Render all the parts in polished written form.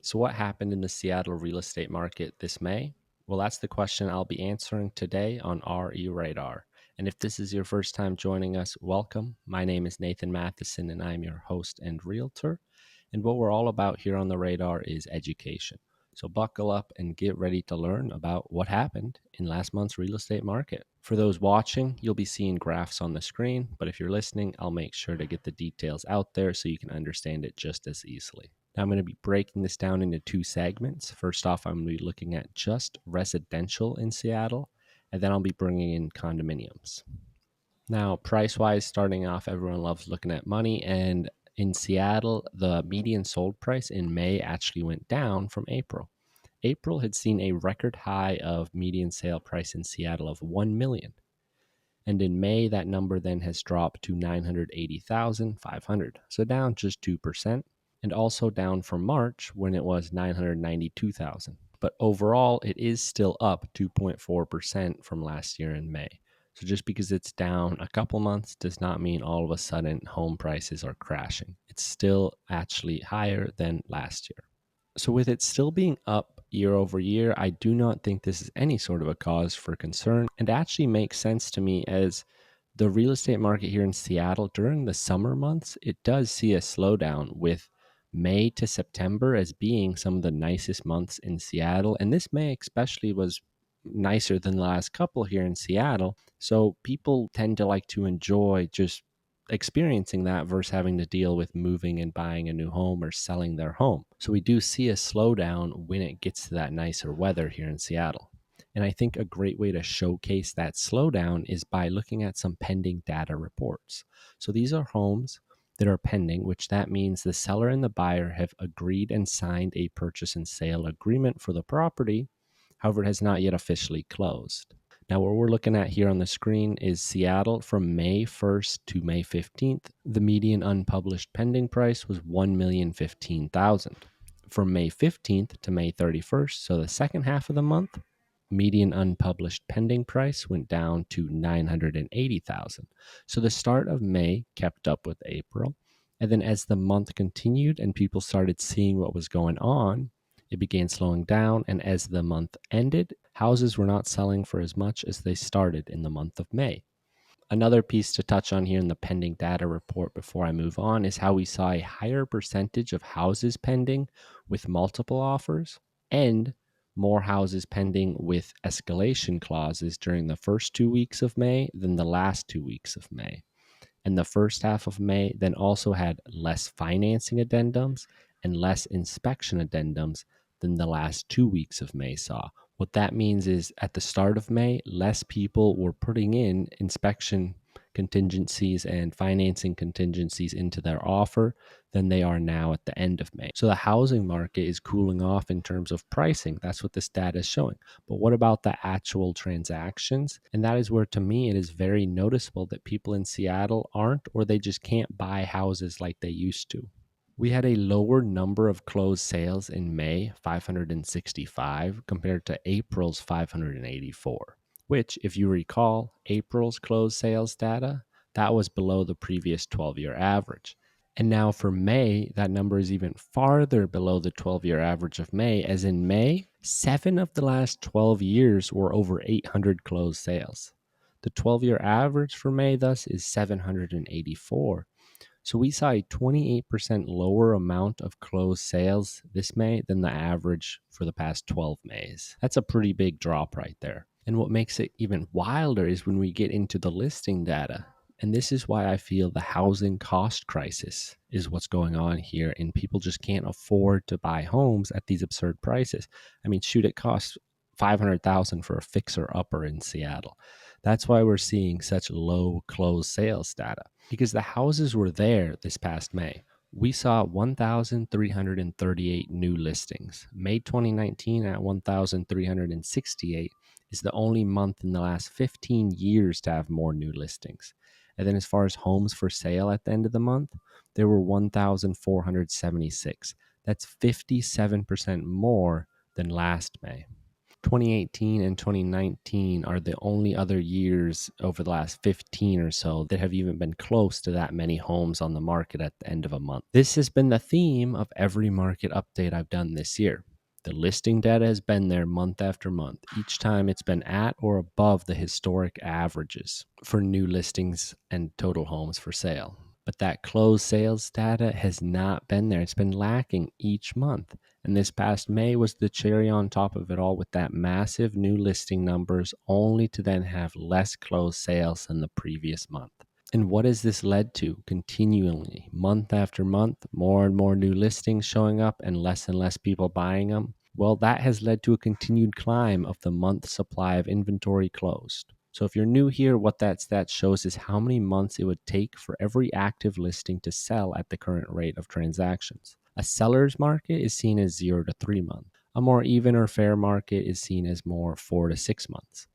So, what happened in the Seattle real estate market this May? Well, that's the question I'll be answering today on RE Radar. And if this is your first time joining us, welcome. My name is Nathan Matheson, and I'm your host and realtor. And what we're all about here on the radar is education. So, buckle up and get ready to learn about what happened in last month's real estate market. For those watching, you'll be seeing graphs on the screen, but if you're listening, I'll make sure to get the details out there so you can understand it just as easily. Now I'm going to be breaking this down into two segments. First off, I'm going to be looking at just residential in Seattle, and then I'll be bringing in condominiums. Now, price wise, starting off, everyone loves looking at money. And in Seattle, the median sold price in May actually went down from April. April had seen a record high of median sale price in Seattle of 1 million. And in May, that number then has dropped to 980,500. So down just 2%, and also down from March when it was 992,000. But overall, it is still up 2.4% from last year in May. So just because it's down a couple months does not mean all of a sudden home prices are crashing. It's still actually higher than last year. So, with it still being up year over year, I do not think this is any sort of a cause for concern and actually makes sense to me as the real estate market here in Seattle during the summer months, it does see a slowdown with May to September as being some of the nicest months in Seattle. And this May especially was nicer than the last couple here in Seattle. So people tend to like to enjoy just experiencing that versus having to deal with moving and buying a new home or selling their home. So we do see a slowdown when it gets to that nicer weather here in Seattle. And I think a great way to showcase that slowdown is by looking at some pending data reports. So these are homes that are pending, which that means the seller and the buyer have agreed and signed a purchase and sale agreement for the property. However, it has not yet officially closed. Now, what we're looking at here on the screen is Seattle from May 1st to May 15th. The median unpublished pending price was $1,015,000. From May 15th to May 31st, so the second half of the month, median unpublished pending price went down to $980,000. So the start of May kept up with April. And then as the month continued and people started seeing what was going on, it began slowing down. And as the month ended, houses were not selling for as much as they started in the month of May. Another piece to touch on here in the pending data report before I move on is how we saw a higher percentage of houses pending with multiple offers and more houses pending with escalation clauses during the first 2 weeks of May than the last 2 weeks of May. And the first half of May then also had less financing addendums and less inspection addendums than the last 2 weeks of May saw. What that means is at the start of May, less people were putting in inspection contingencies and financing contingencies into their offer than they are now at the end of May. So the housing market is cooling off in terms of pricing. That's what this data is showing. But what about the actual transactions? And that is where, to me, it is very noticeable that people in Seattle aren't, or they just can't buy houses like they used to. We had a lower number of closed sales in May, 565, compared to April's 584, which, if you recall, April's closed sales data, that was below the previous 12-year average. And now for May, that number is even farther below the 12-year average of May, as in May, 7 of the last 12 years were over 800 closed sales. The 12-year average for May, thus, is 784. So we saw a 28% lower amount of closed sales this May than the average for the past 12 Mays. That's a pretty big drop right there. And what makes it even wilder is when we get into the listing data. And this is why I feel the housing cost crisis is what's going on here, and people just can't afford to buy homes at these absurd prices. I mean, shoot, it costs $500,000 for a fixer upper in Seattle. That's why we're seeing such low closed sales data, because the houses were there this past May. We saw 1,338 new listings. May 2019 at 1,368 is the only month in the last 15 years to have more new listings. And then as far as homes for sale at the end of the month, there were 1,476. That's 57% more than last May. 2018 and 2019 are the only other years over the last 15 or so that have even been close to that many homes on the market at the end of a month. This has been the theme of every market update I've done this year. The listing data has been there month after month. Each time it's been at or above the historic averages for new listings and total homes for sale. But that closed sales data has not been there. It's been lacking each month. And this past May was the cherry on top of it all with that massive new listing numbers, only to then have less closed sales than the previous month. And what has this led to? Continually, month after month, more and more new listings showing up and less people buying them. Well, that has led to a continued climb of the month supply of inventory closed. So if you're new here, what that stat shows is how many months it would take for every active listing to sell at the current rate of transactions. A seller's market is seen as 0 to 3 months. A more even or fair market is seen as more 4 to 6 months.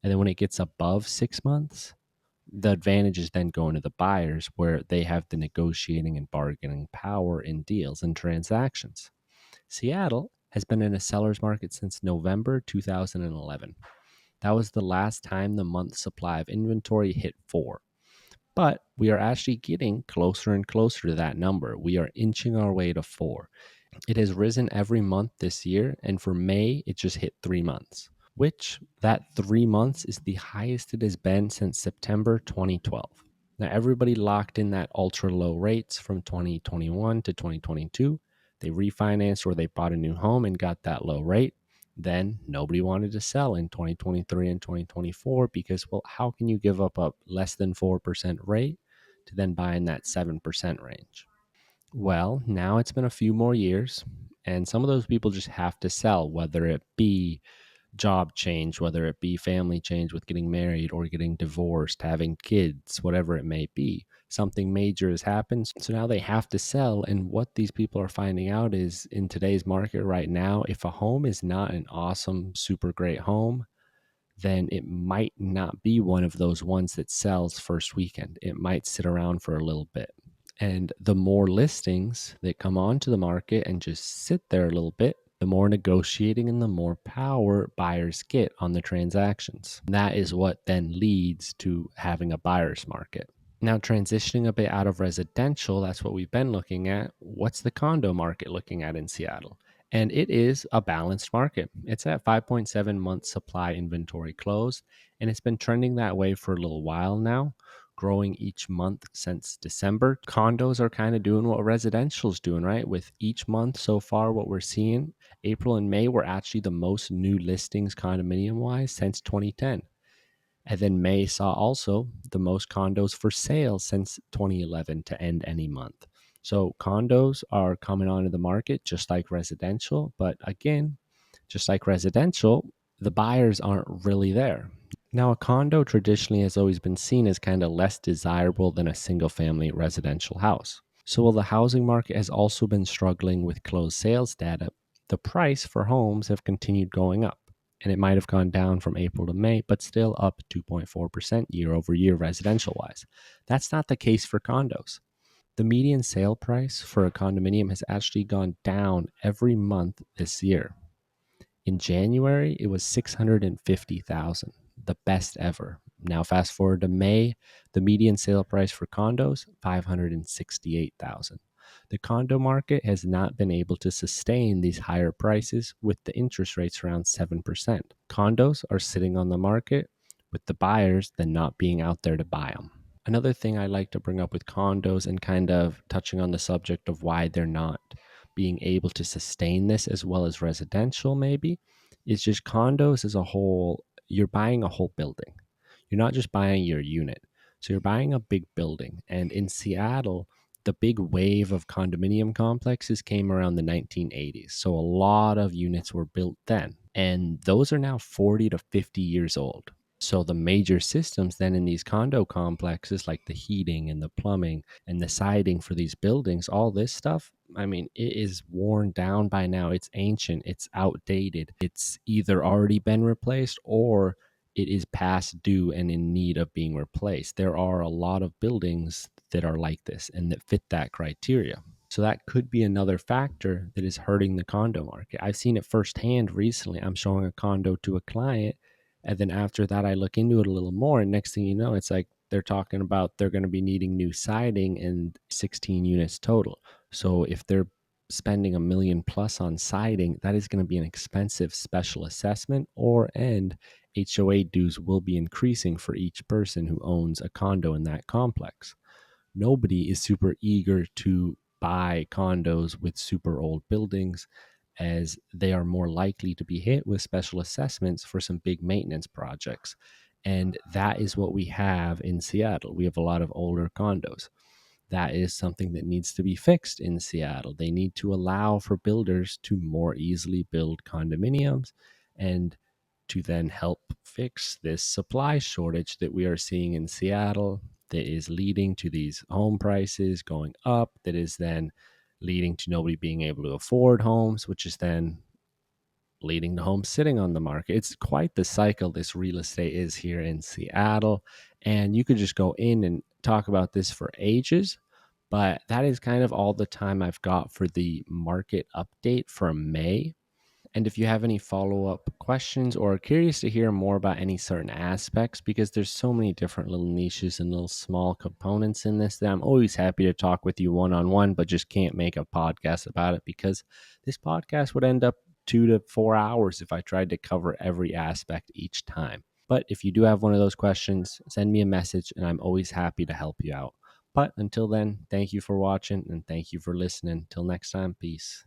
And then when it gets above 6 months, the advantages then go into the buyers where they have the negotiating and bargaining power in deals and transactions. Seattle has been in a seller's market since November 2011. That was the last time the month supply of inventory hit 4. But we are actually getting closer and closer to that number. We are inching our way to 4. It has risen every month this year, and for May, it just hit 3 months, which that 3 months is the highest it has been since September 2012. Now, everybody locked in that ultra low rates from 2021 to 2022. They refinanced or they bought a new home and got that low rate. Then nobody wanted to sell in 2023 and 2024 because, well, how can you give up a less than 4% rate to then buy in that 7% range? Well, now it's been a few more years, and some of those people just have to sell, whether it be job change, whether it be family change with getting married or getting divorced, having kids, whatever it may be. Something major has happened. So now they have to sell. And what these people are finding out is in today's market right now, if a home is not an awesome, super great home, then it might not be one of those ones that sells first weekend. It might sit around for a little bit. And the more listings that come onto the market and just sit there a little bit, the more negotiating and the more power buyers get on the transactions. That is what then leads to having a buyer's market. Now, transitioning a bit out of residential, that's what we've been looking at. What's the condo market looking at in Seattle? And it is a balanced market. It's at 5.7 months supply inventory close, and it's been trending that way for a little while now, growing each month since December. Condos are kind of doing what residential's doing, right? With each month so far, what we're seeing, April and May were actually the most new listings condominium wise since 2010. And then May saw also the most condos for sale since 2011 to end any month. So condos are coming onto the market just like residential. But again, just like residential, the buyers aren't really there. Now, a condo traditionally has always been seen as kind of less desirable than a single family residential house. So while the housing market has also been struggling with closed sales data, the price for homes have continued going up. And it might have gone down from April to May, but still up 2.4% year over year residential wise. That's not the case for condos. The median sale price for a condominium has actually gone down every month this year. In January, it was 650,000, the best ever. Now fast forward to May, the median sale price for condos, 568,000. The condo market has not been able to sustain these higher prices with the interest rates around 7%. Condos are sitting on the market with the buyers then not being out there to buy them. Another thing I like to bring up with condos and kind of touching on the subject of why they're not being able to sustain this as well as residential maybe is just condos as a whole. You're buying a whole building. You're not just buying your unit. So you're buying a big building. And in Seattle, the big wave of condominium complexes came around the 1980s. So a lot of units were built then. And those are now 40 to 50 years old. So the major systems then in these condo complexes, like the heating and the plumbing and the siding for these buildings, all this stuff, I mean, it is worn down by now. It's ancient, it's outdated. It's either already been replaced or it is past due and in need of being replaced. There are a lot of buildings that are like this and that fit that criteria. So that could be another factor that is hurting the condo market. I've seen it firsthand recently. I'm showing a condo to a client, and then after that, I look into it a little more. And next thing you know, it's like they're talking about they're going to be needing new siding and 16 units total. So if they're spending a million plus on siding, that is going to be an expensive special assessment, or and HOA dues will be increasing for each person who owns a condo in that complex. Nobody is super eager to buy condos with super old buildings, as they are more likely to be hit with special assessments for some big maintenance projects. And that is what we have in Seattle. We have a lot of older condos. That is something that needs to be fixed in Seattle. They need to allow for builders to more easily build condominiums, and to then help fix this supply shortage that we are seeing in Seattle, that is leading to these home prices going up, that is then leading to nobody being able to afford homes, which is then leading to homes sitting on the market. It's quite the cycle this real estate is here in Seattle. And you could just go in and talk about this for ages. But that is kind of all the time I've got for the market update for May. And if you have any follow up questions or are curious to hear more about any certain aspects, because there's so many different little niches and little small components in this, that I'm always happy to talk with you one on one, but just can't make a podcast about it because this podcast would end up 2 to 4 hours if I tried to cover every aspect each time. But if you do have one of those questions, send me a message and I'm always happy to help you out. But until then, thank you for watching and thank you for listening. Till next time, peace.